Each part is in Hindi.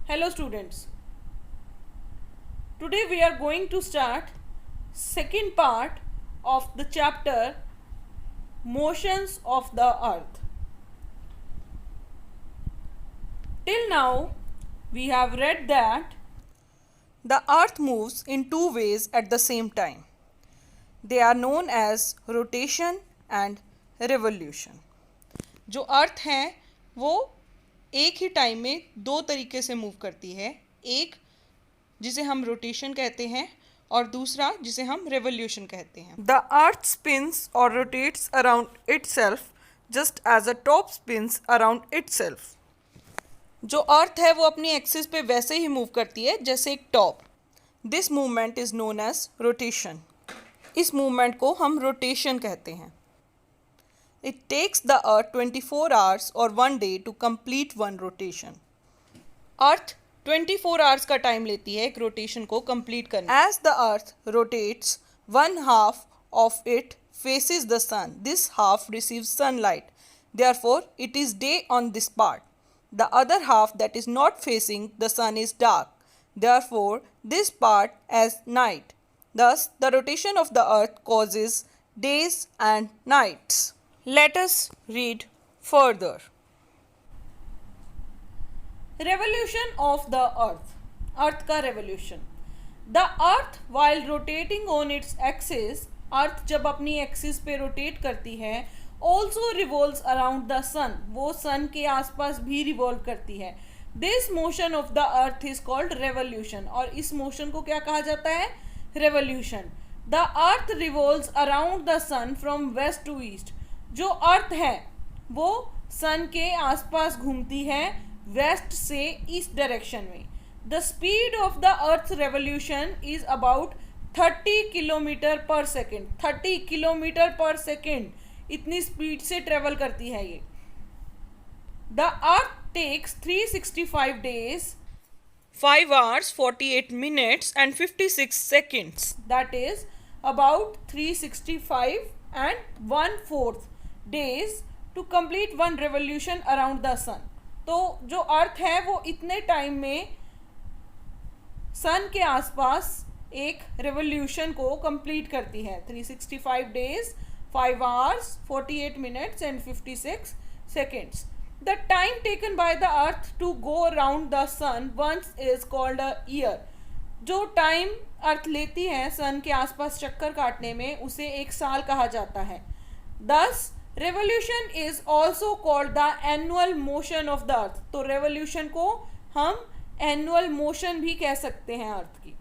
Hello students. Today we are going to start second part of the chapter Motions of the Earth. Till now we have read that the earth moves in two ways at the same time. They are known as rotation and revolution. जो अर्थ है वो एक ही टाइम में दो तरीके से मूव करती है, एक जिसे हम रोटेशन कहते हैं और दूसरा जिसे हम रेवोल्यूशन कहते हैं. द अर्थ स्पिन्स और rotates around itself just as a top spins around itself. जो अर्थ है वो अपनी एक्सिस पे वैसे ही मूव करती है जैसे एक top. This movement is known as rotation. इस मूवमेंट को हम रोटेशन कहते हैं. It takes the Earth 24 hours or 1 day to complete one rotation. Earth 24 hours का टाइम लेती है एक रोटेशन को कंप्लीट करने. As the Earth rotates, one half of it faces the sun. This half receives sunlight. Therefore, it is day on this part. The other half that is not facing the sun is dark. Therefore, this part as night. Thus, the rotation of the Earth causes days and nights. Let us read further. Revolution of the Earth. Earth का revolution. The Earth while rotating on its axis, Earth जब अपनी axis पे rotate करती है, also revolves around the sun. वो sun के आसपास भी revolve करती है. This motion of the Earth is called revolution. और इस motion को क्या कहा जाता है? Revolution. The Earth revolves around the sun from west to east. जो अर्थ है वो सन के आसपास घूमती है वेस्ट से ईस्ट डायरेक्शन में. The speed of the earth revolution is about 30 kilometre per second. 30 kilometre per second इतनी स्पीड से ट्रेवल करती है ये. The earth takes 365 days 5 hours 48 minutes and 56 seconds. That is about 365 and 1/4 days to complete one revolution around the sun. तो जो अर्थ है वो इतने टाइम में सन के आसपास एक रेवोल्यूशन को कंप्लीट करती है. 365 days 5 hours 48 minutes and 56 seconds. The time taken by the earth to go around the sun once is called a year. जो टाइम अर्थ लेती है सन के आसपास चक्कर काटने में उसे एक साल कहा जाता है. Thus revolution is also called the annual motion of the अर्थ. तो रेवोल्यूशन को हम एनुअल मोशन भी कह सकते हैं अर्थ की.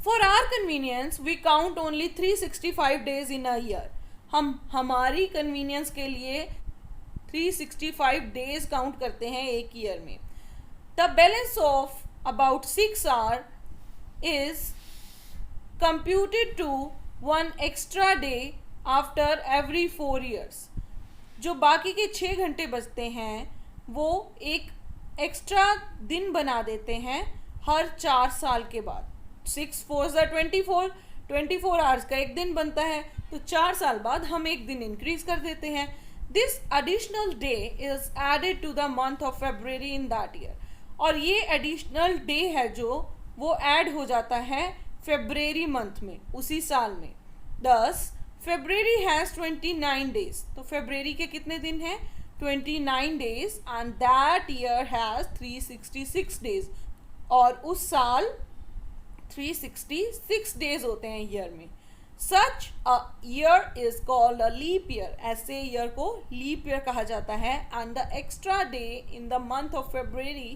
For our convenience we count only 365 days in a year. हम हमारी कन्वीनियंस के लिए 365 डेज काउंट करते हैं एक ईयर में. The balance of about 6 hour is computed to 1 extra day after every 4 years. जो बाकी के 6 घंटे बचते हैं वो एक एक्स्ट्रा दिन बना देते हैं हर 4 साल के बाद. 6 4 24 आवर्स का एक दिन बनता है तो 4 साल बाद हम एक दिन इंक्रीज कर देते हैं. This additional day is added to the month of February in that year. और ये एडिशनल डे है जो वो ऐड हो जाता है फेब्रुअरी मंथ में उसी साल में. 10 February has 29 days. तो फेब्रुअरी के कितने दिन हैं? 29 days and that year has 366 days. और उस साल 366 days होते हैं ईयर में. Such a year is called a leap year. ऐसे ईयर को लीप ईयर कहा जाता है. And the extra day in the month of February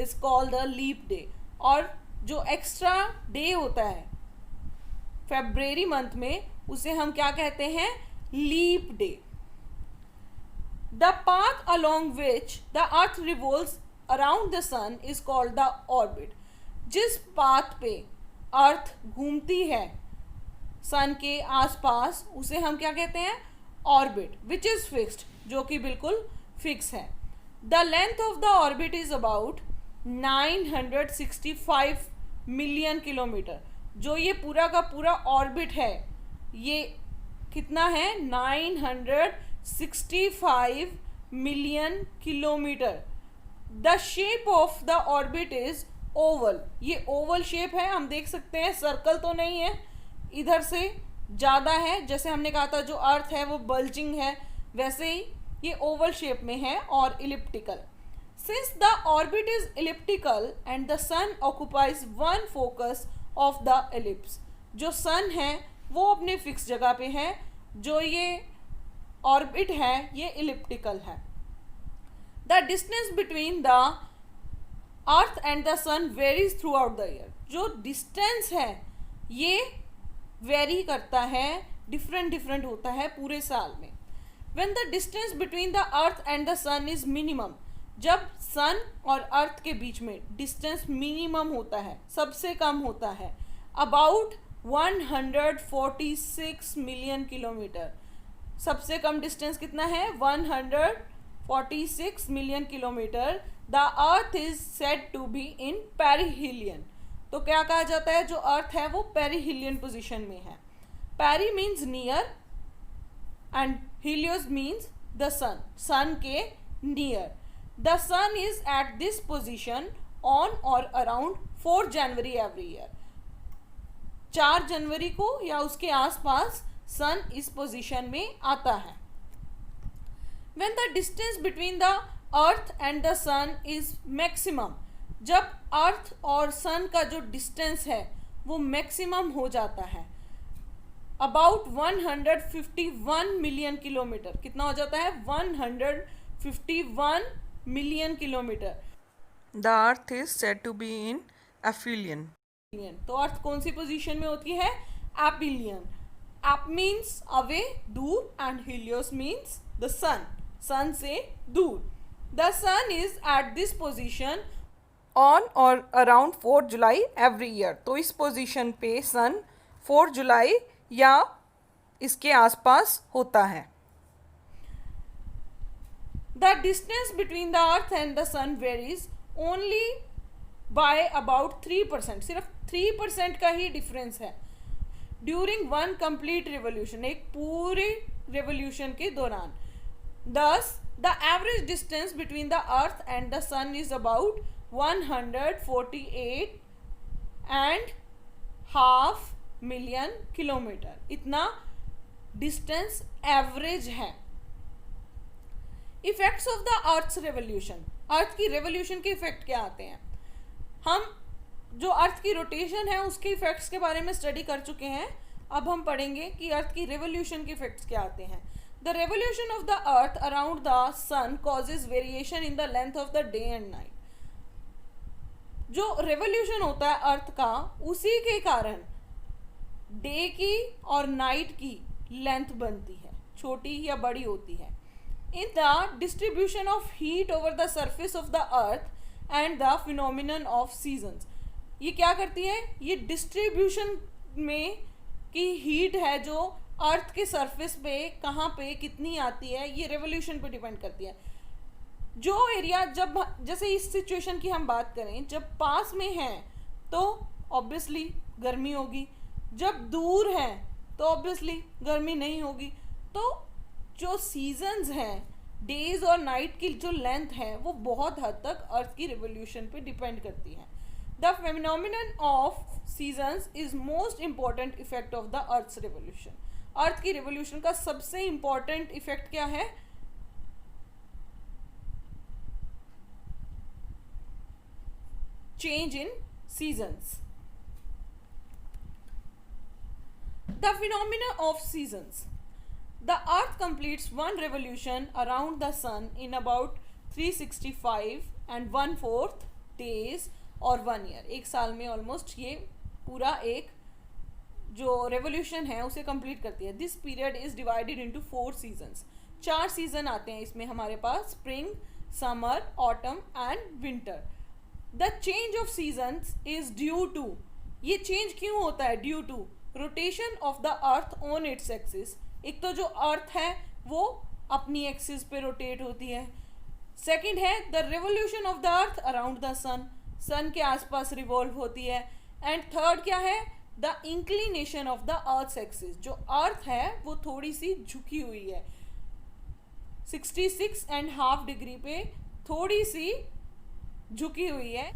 is called a leap day. और जो एक्स्ट्रा डे होता है फेब्रुअरी मंथ में उसे हम क्या कहते हैं? Leap day. The path along which the earth revolves around the sun is called the orbit. जिस पाथ पे अर्थ घूमती है सन के आसपास उसे हम क्या कहते हैं? ऑर्बिट. विच इज फिक्स्ड, जो कि बिल्कुल फिक्स है. The length of the orbit is about 965 million kilometre. जो ये पूरा का पूरा ऑर्बिट है ये कितना है? 965 million kilometre. The shape of the orbit is Oval, ये ओवल शेप है, हम देख सकते हैं, सर्कल तो नहीं है, इधर से ज़्यादा है, जैसे हमने कहा था जो अर्थ है वो बल्जिंग है, वैसे ही ये ओवल शेप में है और elliptical. Since the orbit is elliptical and the sun occupies one focus of the ellipse, जो सन है वो अपने फिक्स जगह पे है, जो ये ऑर्बिट है ये इलिप्टिकल है. The distance between the earth and the sun varies throughout the year, जो डिस्टेंस है ये वेरी करता है, डिफरेंट होता है पूरे साल में. When the distance between the earth and the sun is minimum, जब सन और अर्थ के बीच में डिस्टेंस मिनिमम होता है, सबसे कम होता है, अबाउट 146 मिलियन किलोमीटर. सबसे कम डिस्टेंस कितना है? 146 million kilometre. The earth is said to be in perihelion, तो क्या कहा जाता है, जो अर्थ है वो पेरिहिलियन पोजीशन में है. Peri means near and helios means the sun, sun के near. The sun is at this position on or around 4 January every year. 4 जनवरी को या उसके आसपास सन इस पोजीशन में आता है. When the distance between the earth and the sun is maximum, जब अर्थ और सन का जो डिस्टेंस है वो मैक्सिमम हो जाता है, अबाउट 151 मिलियन किलोमीटर. कितना हो जाता है? 151 million kilometre. The earth is said to be in aphelion. तो अर्थ कौन सी पोजीशन में होती है? एपिलियन. एप मीन्स अवे, दूर, and helios means the sun, sun से दूर. The sun is at this position on or around 4 July every year. तो इस पोजीशन पे सन 4 जुलाई या इसके आसपास होता है. The distance between the earth and the sun varies only by about 3%, सिर्फ 3% का ही डिफरेंस है. ड्यूरिंग वन कंप्लीट रिवोल्यूशन, एक पूरे रिवोल्यूशन के दौरान. Thus the average distance between the earth and the sun is about 148.5 million kilometre. इतना डिस्टेंस एवरेज है. Effects of the earth's revolution, earth की रेवोल्यूशन के इफेक्ट क्या आते हैं? हम जो अर्थ की रोटेशन है उसके इफेक्ट्स के बारे में स्टडी कर चुके हैं. अब हम पढ़ेंगे कि अर्थ की रेवोल्यूशन के इफेक्ट्स क्या आते हैं. The revolution of the earth around the sun causes variation in the length of the day and night. जो रेवोल्यूशन होता है अर्थ का, उसी के कारण डे की और नाइट की लेंथ बनती है, छोटी या बड़ी होती है. In the distribution of heat over the surface of the earth and the phenomenon of seasons, ये क्या करती है? ये डिस्ट्रीब्यूशन में की हीट है जो अर्थ के सरफेस पे कहाँ पे कितनी आती है, ये रेवोल्यूशन पे डिपेंड करती है. जो एरिया, जब जैसे इस सिचुएशन की हम बात करें, जब पास में है तो ऑब्वियसली गर्मी होगी, जब दूर है तो ऑब्वियसली गर्मी नहीं होगी. तो जो सीजन्स हैं, डेज और नाइट की जो लेंथ है वो बहुत हद तक अर्थ की रिवोल्यूशन पे डिपेंड करती है. The phenomenon of seasons is most important effect of the earth's revolution. Earth की रिवोल्यूशन का सबसे इंपॉर्टेंट इफेक्ट क्या है? Change in seasons. The phenomena of seasons. The earth completes one revolution around the sun in about 365 and 1/4 days और 1 year. एक साल में ऑलमोस्ट ये पूरा एक जो रेवोल्यूशन है उसे कंप्लीट करती है. This period is divided into 4 seasons. 4 season आते हैं इसमें हमारे पास, spring, summer, autumn and winter. The change of seasons is due to, ये चेंज क्यों होता है? Due to rotation of the earth on its axis. एक तो जो अर्थ है वो अपनी एक्सिस पे रोटेट होती है. सेकंड है the revolution of the earth around the sun, sun के आसपास रिवॉल्व होती है. एंड थर्ड क्या है? The inclination of the earth axis. जो अर्थ है वो थोड़ी सी झुकी हुई है, 66.5 डिग्री पे थोड़ी सी झुकी हुई है।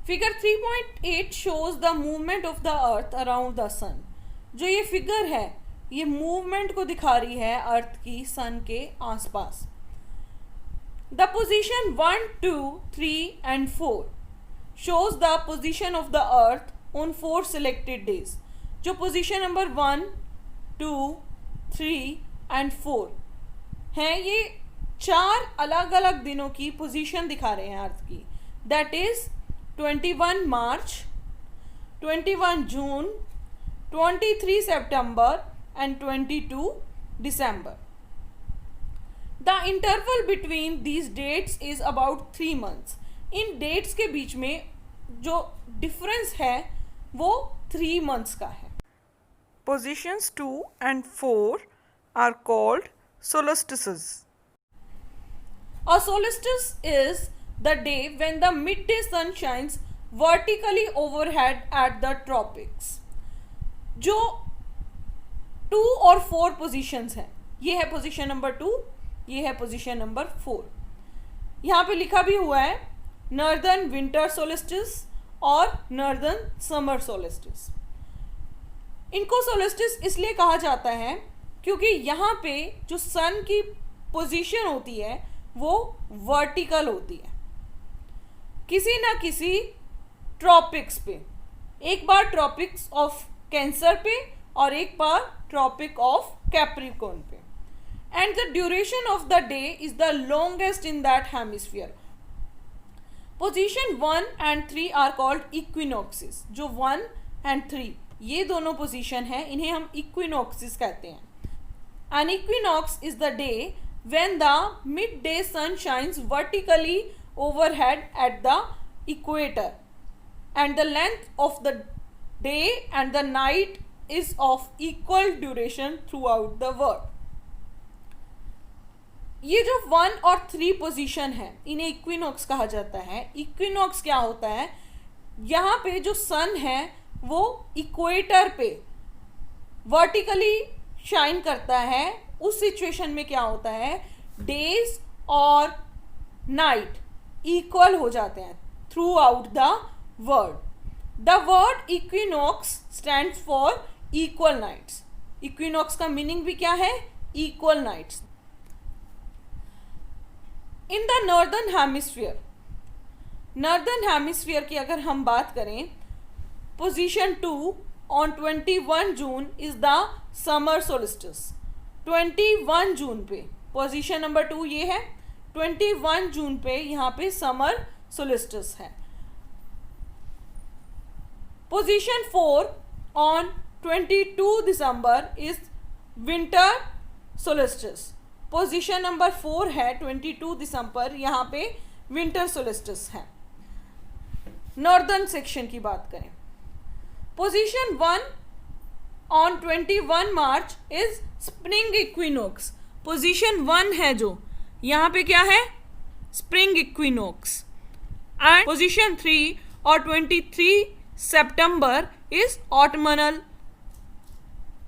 Figure 3.8 shows the movement of the earth around the sun. जो ये फिगर है ये मूवमेंट को दिखा रही है अर्थ की सन के आसपास। The position 1, 2, 3 and 4 shows the position of the earth on 4 selected days। जो पोजीशन नंबर 1, 2, 3 and 4 हैं ये 4 अलग अलग दिनों की पोजीशन दिखा रहे हैं अर्थ की। That is 21 March, 21 June, 23 September and 22 December। The interval between these dates is about 3 months। In dates के बीच में जो difference है वो 3 months का है। Positions 2 and 4 are called solstices. A solstice is the day when the midday sun shines vertically overhead at the tropics। जो 2 और 4 पोजीशंस हैं, ये है पोजीशन नंबर 2, ये है पोजीशन नंबर 4। यहाँ पे लिखा भी हुआ है नॉर्दर्न विंटर सोलिस्टिस और नॉर्दर्न समर सोलिस्टिस। इनको सोलिस्टिस इसलिए कहा जाता है क्योंकि यहाँ पे जो सन की पोजीशन होती है वो वर्टिकल होती है किसी ना किसी ट्रॉपिक्स पे, एक बार ट्रॉपिक्स ऑफ कैंसर पे और एक बार ट्रॉपिक ऑफ कैप्रिकॉर्न पे। And the duration of the day is the longest in that hemisphere. Position 1 and 3 are called equinoxes. जो 1 and 3 ये दोनों पोजीशन हैं, इन्हें हम इक्विनॉक्सिस कहते हैं। An equinox is the day when the midday sun shines vertically overhead at the equator and the length of the day and the night is of equal duration throughout the world। ये जो 1 और 3 पोजीशन है इन्हें इक्विनॉक्स कहा जाता है। इक्विनॉक्स क्या होता है, यहाँ पे जो सन है वो इक्वेटर पे वर्टिकली शाइन करता है। उस सिचुएशन में क्या होता है, डेज और नाइट इक्वल हो जाते हैं throughout the world. The word equinox stands for equal nights. Equinox का मीनिंग भी क्या है, equal nights. In the northern hemisphere, northern hemisphere की अगर हम बात करें, position 2 on 21 June is the summer solstice. 21 जून पे पोजीशन नंबर 2 ये है, 21 जून पे यहाँ पे समर सोलिस्टिस है। Position 4 on 22 December is winter solstice. Position number 4 है 22 दिसंबर, यहाँ पे विंटर सोलिस्टिस है। नॉर्दर्न सेक्शन की बात करें, position 1 on 21 March is spring equinox. Position 1 है जो यहाँ पे क्या है, स्प्रिंग इक्विनॉक्स। एंड पोजीशन 3 और 23 सितंबर इज ऑटमनल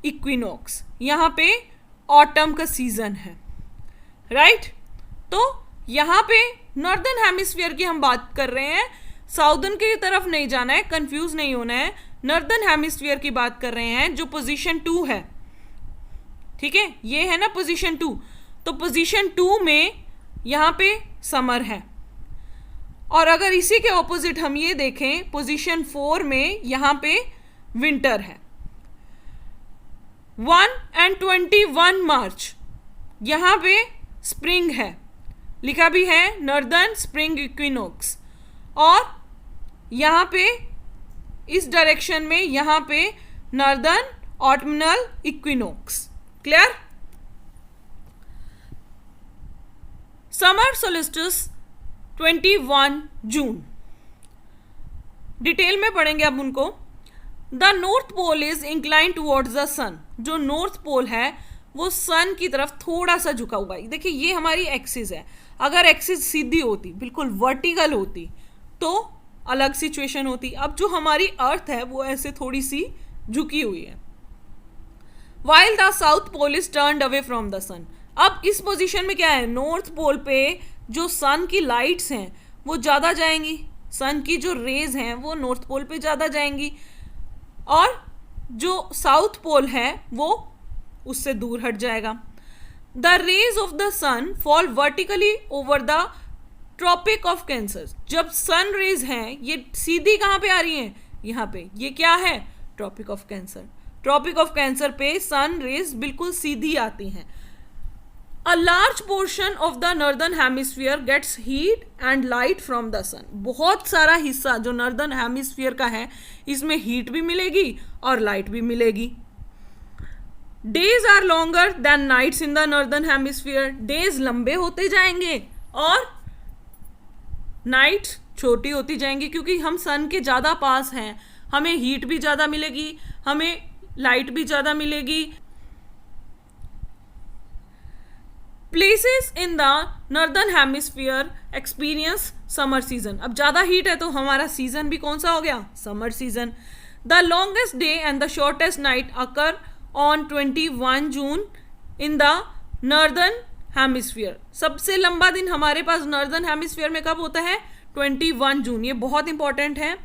इक्विनॉक्स। यहाँ पे ऑटम का सीजन है, राइट। तो यहाँ पे नॉर्दर्न हेमिस्फीयर की हम बात कर रहे हैं, साउदर्न की तरफ नहीं जाना है, कंफ्यूज नहीं होना है। नॉर्दर्न हेमिस्फीयर की बात कर रहे हैं जो पोजीशन 2 है, ठीक है, ये है ना पोजीशन 2। तो पोजीशन 2 में यहाँ पे समर है, और अगर इसी के ऑपोजिट हम ये देखें, पोजीशन 4 में यहाँ पे विंटर है। 1 and 21 मार्च यहाँ पे स्प्रिंग है, लिखा भी है नॉर्दर्न स्प्रिंग इक्विनॉक्स। और यहाँ पे इस डायरेक्शन में यहाँ पे northern autumnal equinox. Clear. Summer solstice 21 June, detail में पढ़ेंगे अब उनको। The north pole is incline towards the sun. जो नॉर्थ पोल है वो सन की तरफ थोड़ा सा झुका हुआ है। देखिए ये हमारी एक्सिस है, अगर एक्सिस सीधी होती, बिल्कुल वर्टिकल होती, तो अलग सिचुएशन होती। अब जो हमारी अर्थ है वो ऐसे थोड़ी सी झुकी हुई है। While the south pole is turned away from the sun. अब इस पोजीशन में क्या है, नॉर्थ पोल पे जो सन की लाइट्स हैं वो ज़्यादा जाएंगी, सन की जो रेज हैं वो नॉर्थ पोल पे ज़्यादा जाएंगी, और जो साउथ पोल है वो उससे दूर हट जाएगा। The rays of the sun fall vertically over the tropic of Cancer. जब सन रेज हैं ये सीधी कहाँ पे आ रही हैं, यहाँ पे, ये क्या है, tropic of Cancer. Tropic of Cancer पे सन रेज बिल्कुल सीधी आती हैं। A large portion of the northern hemisphere gets heat and light from the sun. बहुत सारा हिस्सा जो northern hemisphere का है इसमें हीट भी मिलेगी और लाइट भी मिलेगी। Days are longer than nights in the northern hemisphere. Days लंबे होते जाएंगे और नाइट छोटी होती जाएंगी, क्योंकि हम सन के ज़्यादा पास हैं, हमें हीट भी ज़्यादा मिलेगी, हमें लाइट भी ज़्यादा मिलेगी। Places in the northern hemisphere experience summer season. अब ज़्यादा हीट है तो हमारा सीजन भी कौन सा हो गया, summer season. The longest day and the shortest night occur on 21 June in the northern hemisphere. सबसे लंबा दिन हमारे पास नॉर्दर्न हेमिस्फीयर में कब होता है, 21 जून। ये बहुत इंपॉर्टेंट है।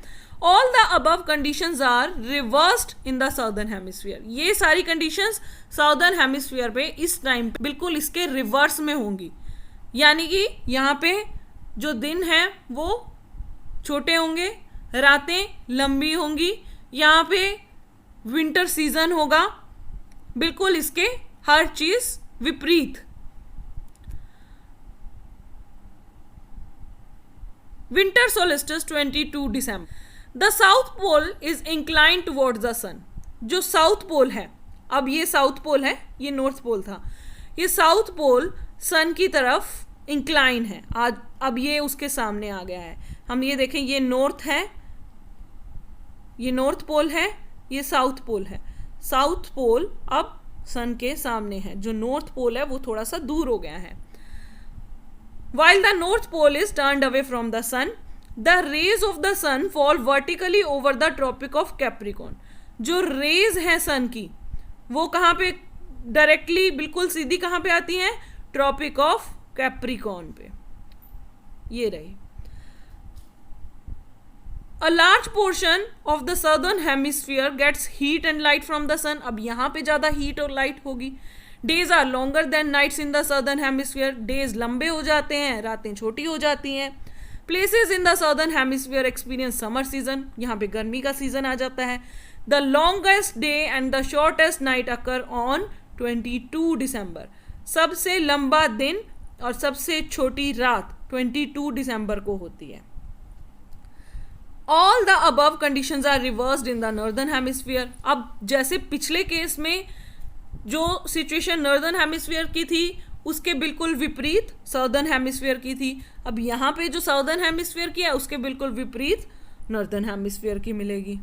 All the above conditions are reversed in the southern hemisphere. ये सारी कंडीशंस साउदर्न हेमिस्फीयर पे इस टाइम बिल्कुल इसके रिवर्स में होंगी, यानी कि यहाँ पे जो दिन हैं वो छोटे होंगे, रातें लंबी होंगी, यहाँ पे विंटर सीजन होगा, बिल्कुल इसके हर चीज विपरीत। Winter solstice 22 December. The south pole is incline towards the sun. जो साउथ पोल है, अब ये साउथ पोल है, ये नॉर्थ पोल था, ये साउथ पोल सन की तरफ इंक्लाइन है। आज अब ये उसके सामने आ गया है। हम ये देखें, ये नॉर्थ है, ये नॉर्थ पोल है, ये साउथ पोल है। साउथ पोल अब सन के सामने है, जो नॉर्थ पोल है वो थोड़ा सा दूर हो गया है। While the north pole is turned away from the sun, the rays of the sun fall vertically over the tropic of Capricorn. जो रेज हैं सन की वो कहाँ पे डायरेक्टली बिल्कुल सीधी कहाँ पे आती हैं, ट्रॉपिक ऑफ कैप्रिकॉर्न पे। ये रही। A large portion of the southern hemisphere gets heat and light from the sun. अब यहाँ पे ज़्यादा हीट और लाइट होगी। Days are longer than nights in the southern hemisphere. Days लंबे हो जाते हैं, रातें छोटी हो जाती हैं। Places in the southern hemisphere experience summer season. यहाँ पे गर्मी का सीजन आ जाता है। The longest day and the shortest night occur on 22 December. सबसे लंबा दिन और सबसे छोटी रात 22 दिसंबर को होती है। All the above conditions are reversed in the northern hemisphere. अब जैसे पिछले केस में जो सिचुएशन नॉर्दर्न हेमिस्फीयर की थी उसके बिल्कुल विपरीत साउदर्न हेमिस्फीयर की थी, अब यहाँ पे जो साउदर्न हेमिस्फीयर की है उसके बिल्कुल विपरीत नॉर्दर्न हेमिस्फीयर की मिलेगी।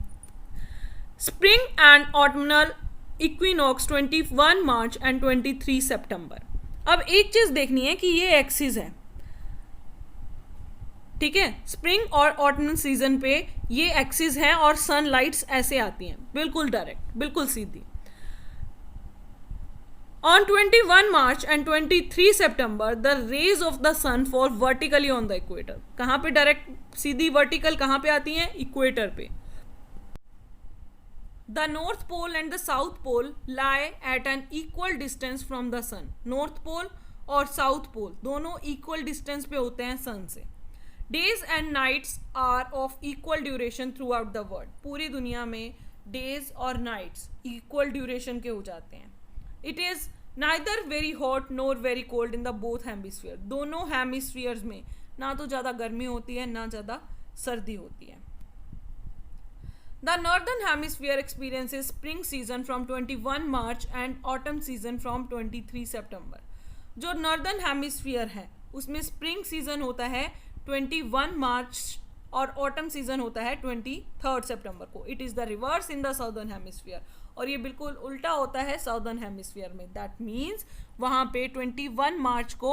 Spring and autumnal equinox 21 March and 23 September. अब एक चीज देखनी है कि ये एक्सिस है, ठीक है, स्प्रिंग और ऑटमनल सीजन पे ये एक्सिस है और सनलाइट्स ऐसे आती हैं बिल्कुल डायरेक्ट, बिल्कुल सीधी। On 21 March and 23 September, the rays of the sun fall vertically on the equator. कहाँ पे डायरेक्ट सीधी वर्टिकल कहाँ पे आती हैं, इक्वेटर पे। The North Pole and the South Pole lie at an equal distance from the sun. North Pole और South Pole दोनों equal distance पे होते हैं sun से। Days and nights are of equal duration throughout the world. पूरी दुनिया में days और nights equal duration के हो जाते हैं। It is neither very hot nor very cold in the both hemisphere. दोनों हेमिस्फीयर्स में ना तो ज़्यादा गर्मी होती है ना ज़्यादा सर्दी होती है। The northern hemisphere experiences spring season from 21 March and autumn season from 23 September. जो northern hemisphere है उसमें spring season होता है 21 मार्च और ऑटम सीजन होता है 23 सितंबर को। It is the reverse in the southern hemisphere, और ये बिल्कुल उल्टा होता है साउदर्न हेमिस्फीयर में। दैट मीन्स वहाँ पे 21 मार्च को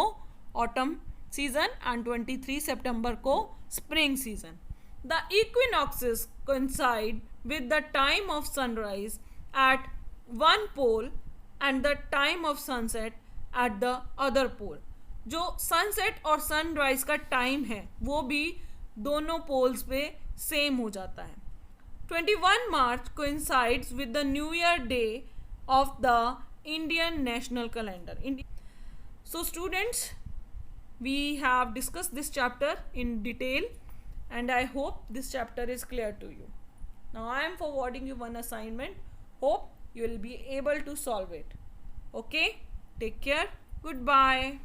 ऑटम सीजन एंड 23 सितंबर को spring season. The equinoxes coincide with the time of sunrise at one pole and the time of sunset at the other pole. जो सनसेट और सनराइज का टाइम है वो भी दोनों पोल्स पे सेम हो जाता है. 21 March coincides with the New Year Day of the Indian national calendar. So students, we have discussed this chapter in detail and I hope this chapter is clear to you. Now I am forwarding you one assignment. Hope you will be able to solve it. Okay, take care. Goodbye.